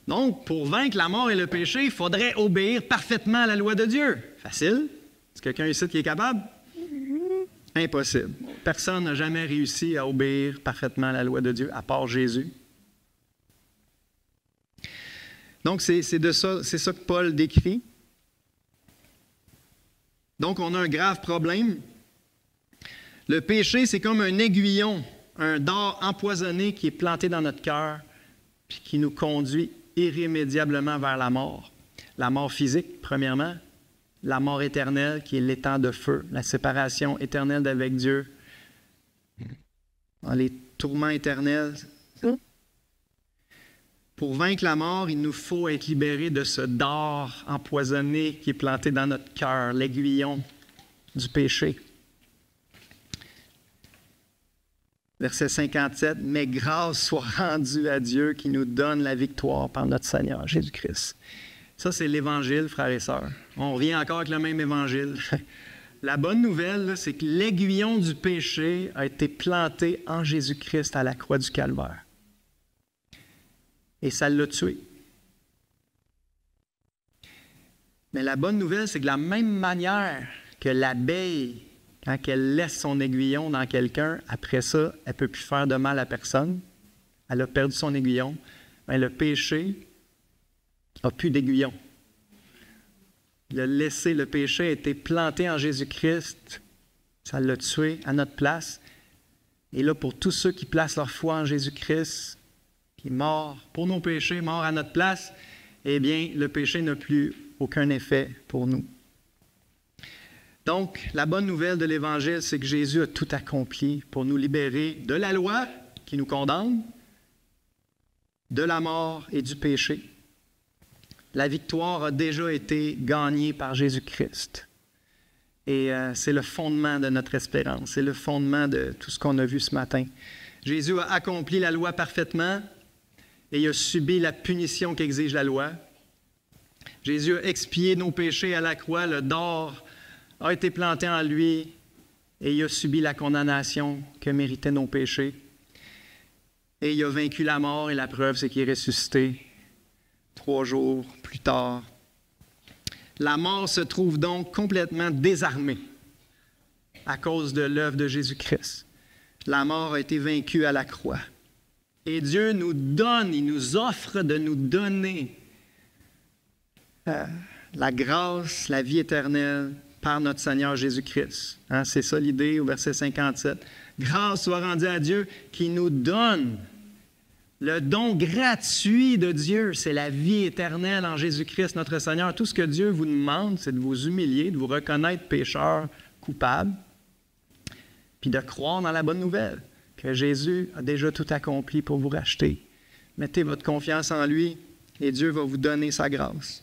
Donc, pour vaincre la mort et le péché, il faudrait obéir parfaitement à la loi de Dieu. Facile? Est-ce quelqu'un ici qui est capable? Impossible. Personne n'a jamais réussi à obéir parfaitement à la loi de Dieu, à part Jésus. Donc, c'est ça que Paul décrit. Donc, on a un grave problème. Le péché, c'est comme un aiguillon, un dard empoisonné qui est planté dans notre cœur, puis qui nous conduit irrémédiablement vers la mort. La mort physique, premièrement. La mort éternelle, qui est l'étang de feu, la séparation éternelle d'avec Dieu. Dans les tourments éternels. Pour vaincre la mort, il nous faut être libérés de ce dard empoisonné qui est planté dans notre cœur, l'aiguillon du péché. Verset 57, « Mais grâce soit rendue à Dieu qui nous donne la victoire par notre Seigneur Jésus-Christ. » Ça, c'est l'Évangile, frères et sœurs. On revient encore avec le même Évangile. La bonne nouvelle, là, c'est que l'aiguillon du péché a été planté en Jésus-Christ à la croix du Calvaire. Et ça l'a tué. Mais la bonne nouvelle, c'est que de la même manière que l'abeille, quand elle laisse son aiguillon dans quelqu'un, après ça, elle ne peut plus faire de mal à personne. Elle a perdu son aiguillon. Mais le péché n'a plus d'aiguillon. Le péché a été planté en Jésus-Christ. Ça l'a tué à notre place. Et là, pour tous ceux qui placent leur foi en Jésus-Christ, qui est mort pour nos péchés, mort à notre place, eh bien, le péché n'a plus aucun effet pour nous. Donc, la bonne nouvelle de l'Évangile, c'est que Jésus a tout accompli pour nous libérer de la loi qui nous condamne, de la mort et du péché. La victoire a déjà été gagnée par Jésus-Christ. Et c'est le fondement de notre espérance, c'est le fondement de tout ce qu'on a vu ce matin. Jésus a accompli la loi parfaitement et il a subi la punition qu'exige la loi. Jésus a expié nos péchés à la croix, le dard a été planté en lui et il a subi la condamnation que méritaient nos péchés. Et il a vaincu la mort et la preuve, c'est qu'il est ressuscité 3 jours plus tard. La mort se trouve donc complètement désarmée à cause de l'œuvre de Jésus-Christ. La mort a été vaincue à la croix. Et Dieu nous donne, il nous offre de nous donner la grâce, la vie éternelle par notre Seigneur Jésus-Christ. Hein, c'est ça l'idée au verset 57. Grâce soit rendue à Dieu qui nous donne le don gratuit de Dieu, c'est la vie éternelle en Jésus-Christ, notre Seigneur. Tout ce que Dieu vous demande, c'est de vous humilier, de vous reconnaître pécheur, coupable, puis de croire dans la bonne nouvelle, que Jésus a déjà tout accompli pour vous racheter. Mettez votre confiance en lui et Dieu va vous donner sa grâce.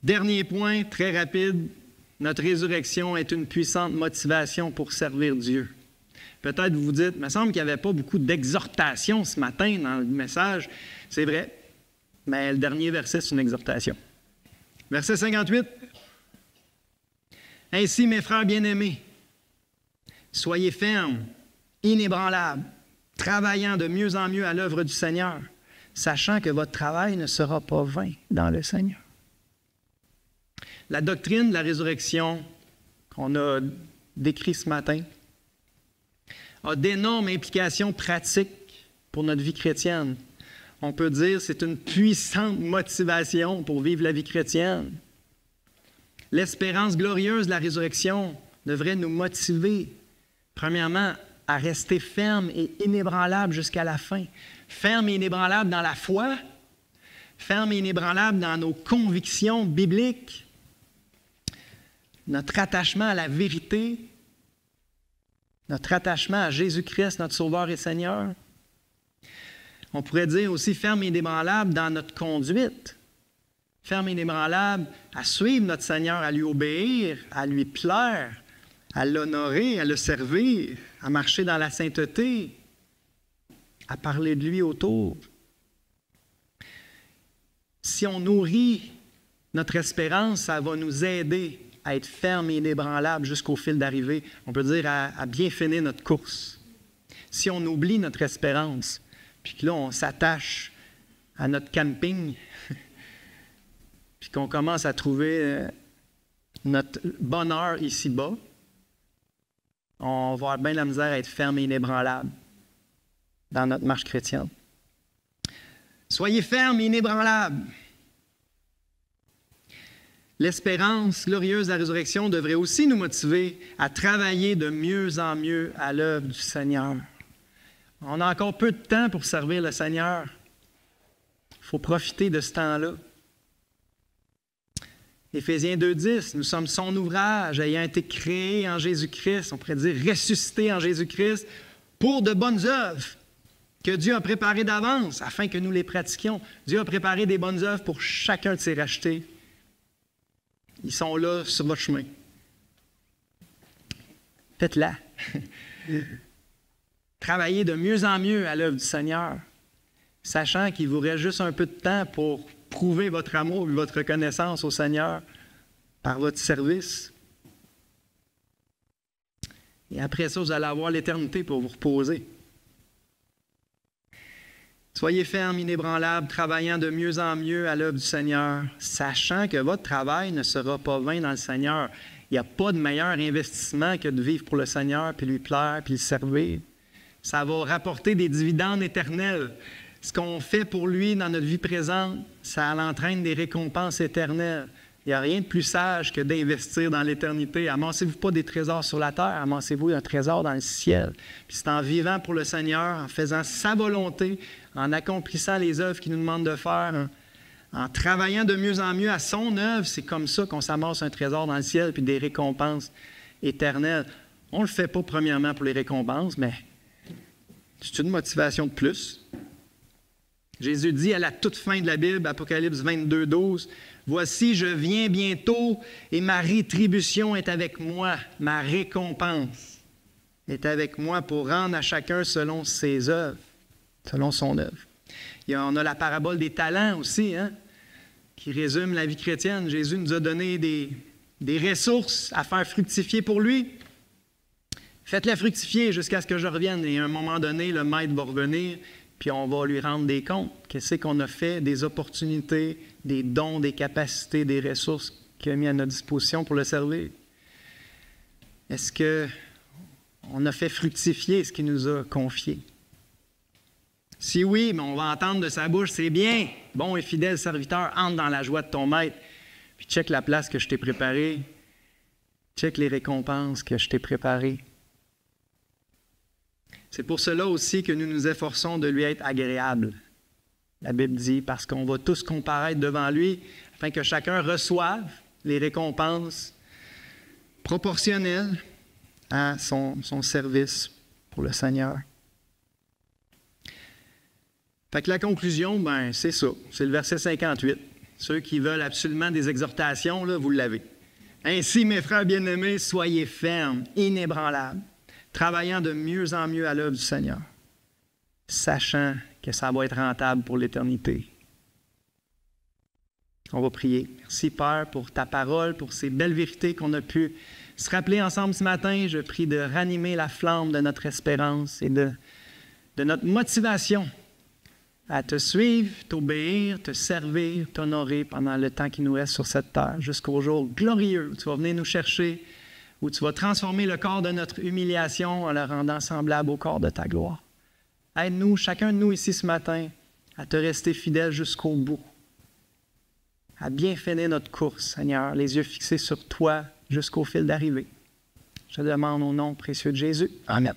Dernier point, très rapide, notre résurrection est une puissante motivation pour servir Dieu. Peut-être vous vous dites, il me semble qu'il n'y avait pas beaucoup d'exhortation ce matin dans le message. C'est vrai, mais le dernier verset, c'est une exhortation. Verset 58. « Ainsi, mes frères bien-aimés, soyez fermes, inébranlables, travaillant de mieux en mieux à l'œuvre du Seigneur, sachant que votre travail ne sera pas vain dans le Seigneur. » La doctrine de la résurrection qu'on a décrite ce matin a d'énormes implications pratiques pour notre vie chrétienne. On peut dire que c'est une puissante motivation pour vivre la vie chrétienne. L'espérance glorieuse de la résurrection devrait nous motiver, premièrement, à rester ferme et inébranlable jusqu'à la fin. Ferme et inébranlable dans la foi, ferme et inébranlable dans nos convictions bibliques, notre attachement à la vérité, notre attachement à Jésus-Christ, notre Sauveur et Seigneur. On pourrait dire aussi ferme et inébranlable dans notre conduite. Ferme et inébranlable à suivre notre Seigneur, à lui obéir, à lui plaire, à l'honorer, à le servir, à marcher dans la sainteté, à parler de lui autour. Si on nourrit notre espérance, ça va nous aider à être ferme et inébranlable jusqu'au fil d'arrivée. On peut dire à bien finir notre course. Si on oublie notre espérance, puis que là, on s'attache à notre camping, puis qu'on commence à trouver notre bonheur ici-bas, on va avoir bien la misère à être ferme et inébranlable dans notre marche chrétienne. Soyez fermes et inébranlables. L'espérance glorieuse de la résurrection devrait aussi nous motiver à travailler de mieux en mieux à l'œuvre du Seigneur. On a encore peu de temps pour servir le Seigneur. Il faut profiter de ce temps-là. Éphésiens 2,10, nous sommes son ouvrage, ayant été créés en Jésus-Christ, on pourrait dire ressuscités en Jésus-Christ, pour de bonnes œuvres que Dieu a préparées d'avance afin que nous les pratiquions. Dieu a préparé des bonnes œuvres pour chacun de ses rachetés. Ils sont là sur votre chemin. Faites-la. Travaillez de mieux en mieux à l'œuvre du Seigneur, sachant qu'il vous reste juste un peu de temps pour prouver votre amour et votre reconnaissance au Seigneur par votre service. Et après ça, vous allez avoir l'éternité pour vous reposer. Soyez fermes, inébranlables, travaillant de mieux en mieux à l'œuvre du Seigneur, sachant que votre travail ne sera pas vain dans le Seigneur. Il n'y a pas de meilleur investissement que de vivre pour le Seigneur, puis lui plaire, puis le servir. Ça va rapporter des dividendes éternels. Ce qu'on fait pour lui dans notre vie présente, ça l'entraîne des récompenses éternelles. Il n'y a rien de plus sage que d'investir dans l'éternité. Amassez-vous pas des trésors sur la terre, amassez-vous un trésor dans le ciel. Puis c'est en vivant pour le Seigneur, en faisant sa volonté, en accomplissant les œuvres qu'il nous demande de faire, en travaillant de mieux en mieux à son œuvre, c'est comme ça qu'on s'amasse un trésor dans le ciel puis des récompenses éternelles. On ne le fait pas premièrement pour les récompenses, mais c'est une motivation de plus. Jésus dit à la toute fin de la Bible, Apocalypse 22, 12, « Voici, je viens bientôt et ma rétribution est avec moi, ma récompense est avec moi pour rendre à chacun selon ses œuvres, selon son œuvre. » On a la parabole des talents aussi, qui résume la vie chrétienne. Jésus nous a donné des ressources à faire fructifier pour lui. Faites-les fructifier jusqu'à ce que je revienne. Et à un moment donné, le maître va revenir, puis on va lui rendre des comptes. Qu'est-ce qu'on a fait? Des opportunités, des dons, des capacités, des ressources qu'il a mis à notre disposition pour le servir. Est-ce qu'on a fait fructifier ce qu'il nous a confié? Si oui, mais on va entendre de sa bouche, c'est bien, bon et fidèle serviteur, entre dans la joie de ton maître, puis check la place que je t'ai préparée, check les récompenses que je t'ai préparées. C'est pour cela aussi que nous nous efforçons de lui être agréable. La Bible dit, parce qu'on va tous comparaître devant lui, afin que chacun reçoive les récompenses proportionnelles à son service pour le Seigneur. Fait que la conclusion, c'est ça. C'est le verset 58. Ceux qui veulent absolument des exhortations, là, vous l'avez. Ainsi, mes frères bien-aimés, soyez fermes, inébranlables, travaillant de mieux en mieux à l'œuvre du Seigneur, sachant que ça va être rentable pour l'éternité. On va prier. Merci, Père, pour ta parole, pour ces belles vérités qu'on a pu se rappeler ensemble ce matin. Je prie de ranimer la flamme de notre espérance et de notre motivation à te suivre, t'obéir, te servir, t'honorer pendant le temps qui nous reste sur cette terre, jusqu'au jour glorieux où tu vas venir nous chercher, où tu vas transformer le corps de notre humiliation en le rendant semblable au corps de ta gloire. Aide-nous, chacun de nous ici ce matin, à te rester fidèle jusqu'au bout, à bien finir notre course, Seigneur, les yeux fixés sur toi jusqu'au fil d'arrivée. Je te demande au nom précieux de Jésus. Amen.